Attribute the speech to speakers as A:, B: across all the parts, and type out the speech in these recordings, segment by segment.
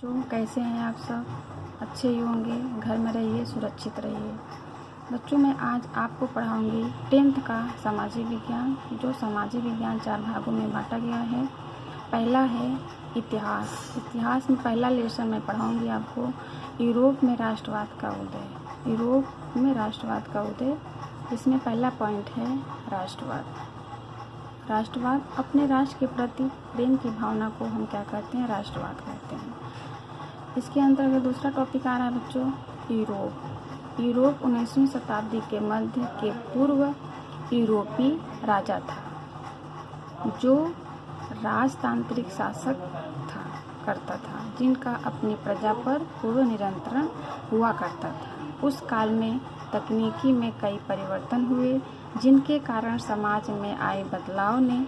A: बच्चों कैसे हैं आप सब? अच्छे ही होंगे। घर में रहिए, सुरक्षित रहिए। बच्चों मैं आज आपको पढ़ाऊंगी 10th का सामाजिक विज्ञान। जो सामाजिक विज्ञान 4 भागों में बांटा गया है। पहला है इतिहास। इतिहास में पहला लेसन मैं पढ़ाऊंगी आपको यूरोप में राष्ट्रवाद का उदय। यूरोप में राष्ट्रवाद का उदय, इसमें पहला पॉइंट है राष्ट्रवाद। राष्ट्रवाद अपने राष्ट्र के प्रति प्रेम की भावना को हम क्या कहते हैं? राष्ट्रवाद कहते हैं। इसके अंतर्गत दूसरा टॉपिक आ रहा है बच्चों यूरोप। यूरोप 19वीं शताब्दी के मध्य के पूर्व यूरोपीय राजा था जो राजतांत्रिक शासक करता था, जिनका अपनी प्रजा पर पूर्ण नियंत्रण हुआ करता था। उस काल में तकनीकी में कई परिवर्तन हुए, जिनके कारण समाज में आए बदलाव ने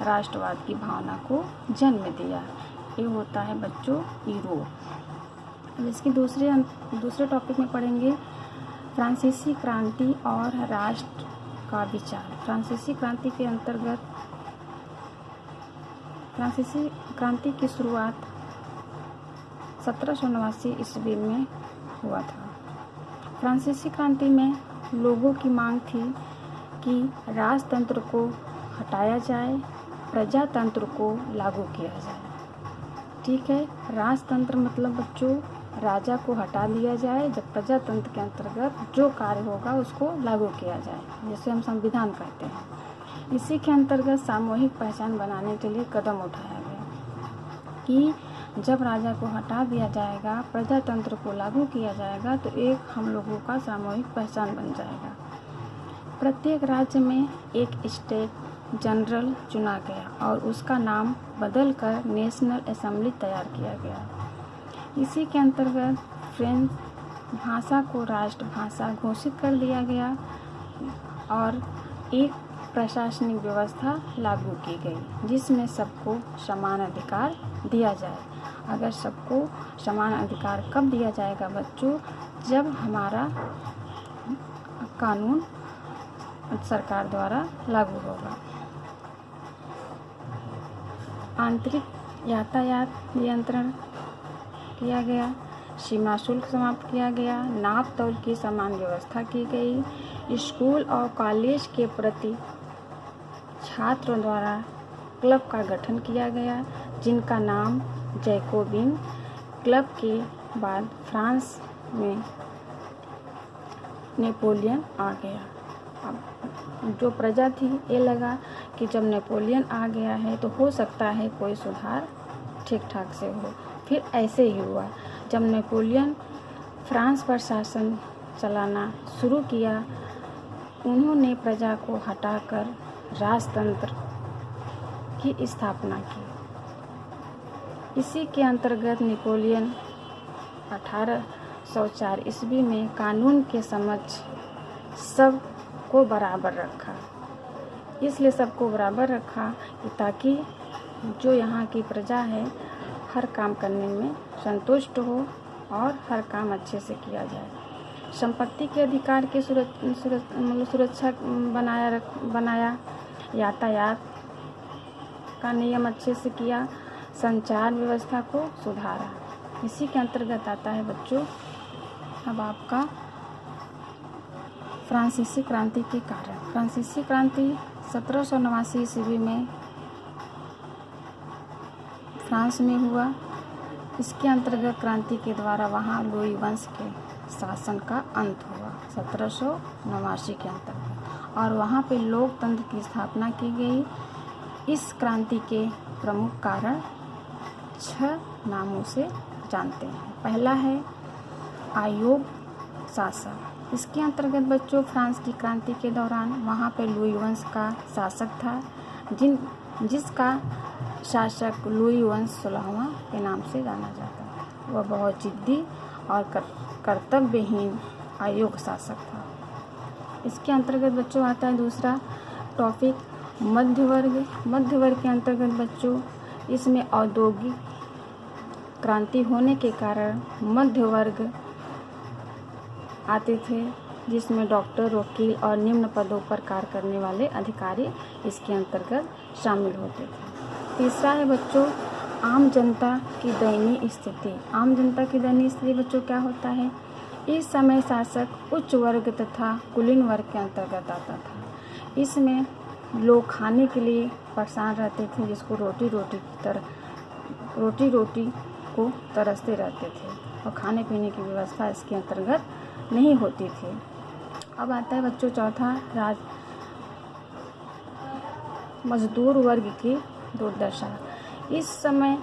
A: राष्ट्रवाद की भावना को जन्म दिया। ये होता है बच्चों यूरोप। अब इसके दूसरे टॉपिक में पढ़ेंगे फ्रांसीसी क्रांति और राष्ट्र का विचार। फ्रांसीसी क्रांति के अंतर्गत फ्रांसीसी क्रांति की शुरुआत 1789 ईस्वी में हुआ था। फ्रांसीसी क्रांति में लोगों की मांग थी कि राजतंत्र को हटाया जाए, प्रजातंत्र को लागू किया जाए। ठीक है, राजतंत्र मतलब बच्चों राजा को हटा दिया जाए, जब प्रजातंत्र के अंतर्गत जो कार्य होगा उसको लागू किया जाए, जिसे हम संविधान कहते हैं। इसी के अंतर्गत सामूहिक पहचान बनाने के लिए कदम उठाया गया कि जब राजा को हटा दिया जाएगा, प्रजातंत्र को लागू किया जाएगा, तो एक हम लोगों का सामूहिक पहचान बन जाएगा। प्रत्येक राज्य में एक स्टेट जनरल चुना गया और उसका नाम बदलकर नेशनल असेंबली तैयार किया गया। इसी के अंतर्गत फ्रेंच भाषा को राष्ट्रभाषा घोषित कर दिया गया और एक प्रशासनिक व्यवस्था लागू की गई, जिसमें सबको समान अधिकार दिया जाए। अगर सबको समान अधिकार कब दिया जाएगा बच्चों? जब हमारा कानून सरकार द्वारा लागू होगा। आंतरिक यातायात नियंत्रण किया गया, सीमा शुल्क समाप्त किया गया, नाप तौल की समान व्यवस्था की गई। स्कूल और कॉलेज के प्रति छात्रों द्वारा क्लब का गठन किया गया, जिनका नाम जैकोबिन क्लब के बाद फ्रांस में नेपोलियन आ गया। अब जो प्रजा थी ये लगा कि जब नेपोलियन आ गया है तो हो सकता है कोई सुधार ठीक ठाक से हो। फिर ऐसे ही हुआ, जब नेपोलियन फ्रांस पर शासन चलाना शुरू किया, उन्होंने प्रजा को हटाकर राजतंत्र की स्थापना की। इसी के अंतर्गत नेपोलियन 1804 ईस्वी में कानून के समक्ष सबको बराबर रखा। इसलिए सबको बराबर रखा कि ताकि जो यहाँ की प्रजा है हर काम करने में संतुष्ट हो और हर काम अच्छे से किया जाए। संपत्ति के अधिकार की सुरक्षा बनाया, यातायात का नियम अच्छे से किया, संचार व्यवस्था को सुधारा। इसी के अंतर्गत आता है बच्चों अब आपका फ्रांसीसी क्रांति के कारण। फ्रांसीसी क्रांति 1789 ईस्वी में फ्रांस में हुआ। इसके अंतर्गत क्रांति के द्वारा वहाँ लुई वंश के शासन का अंत हुआ 1789 के अंतर्गत, और वहाँ पे लोकतंत्र की स्थापना की गई। इस क्रांति के प्रमुख कारण 6 नामों से जानते हैं। पहला है आयोग शासक। इसके अंतर्गत बच्चों फ्रांस की क्रांति के दौरान वहाँ पे लुई वंश का शासक था, जिसका शासक लुई वंश 16वां के नाम से जाना जाता है। वह बहुत जिद्दी और कर्तव्यहीन आयोग शासक था। इसके अंतर्गत बच्चों आता है दूसरा टॉपिक मध्यवर्ग। मध्यवर्ग के अंतर्गत बच्चों इसमें औद्योगिक क्रांति होने के कारण मध्य वर्ग आते थे, जिसमें डॉक्टर, वकील और निम्न पदों पर कार्य करने वाले अधिकारी इसके अंतर्गत शामिल होते थे। तीसरा है बच्चों आम जनता की दयनीय स्थिति। आम जनता की दयनीय स्थिति बच्चों क्या होता है? इस समय शासक उच्च वर्ग तथा कुलीन वर्ग के अंतर्गत आता था। इसमें लोग खाने के लिए परेशान रहते थे, जिसको रोटी को तरसते रहते थे और खाने पीने की व्यवस्था इसके अंतर्गत नहीं होती थी। अब आता है बच्चों चौथा, मजदूर वर्ग की दुर्दशा। इस समय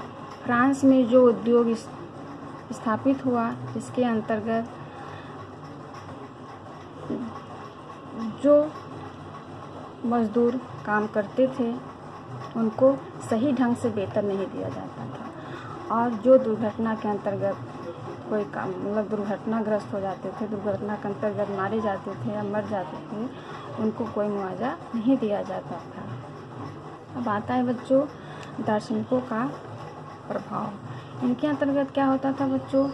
A: फ्रांस में जो उद्योग स्थापित हुआ, इसके अंतर्गत जो मजदूर काम करते थे उनको सही ढंग से वेतन नहीं दिया जाता था, और जो दुर्घटना के अंतर्गत कोई काम दुर्घटनाग्रस्त हो जाते थे, दुर्घटना के अंतर्गत मारे जाते थे या मर जाते थे, उनको कोई मुआवजा नहीं दिया जाता था। अब आता है बच्चों दार्शनिकों का प्रभाव। इनके अंतर्गत क्या होता था बच्चों?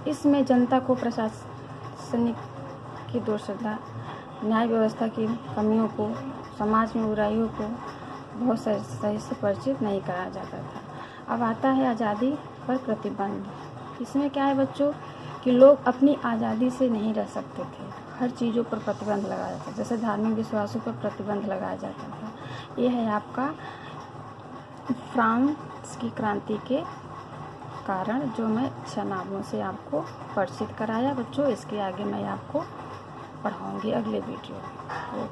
A: इसमें जनता को प्रशासनिक की दुर्दशा, न्याय व्यवस्था की कमियों को, समाज में बुराइयों को बहुत सही से परिचित नहीं कराया जाता था। अब आता है आज़ादी पर प्रतिबंध। इसमें क्या है बच्चों कि लोग अपनी आज़ादी से नहीं रह सकते थे, हर चीज़ों पर प्रतिबंध लगाया जाता था, जैसे धार्मिक विश्वासों पर प्रतिबंध लगाया जाता था। ये है आपका फ्रांस की क्रांति के कारण, जो मैं 6 नामों से आपको परिचित कराया बच्चों। इसके आगे मैं आपको पढ़ाऊँगी अगले वीडियो में।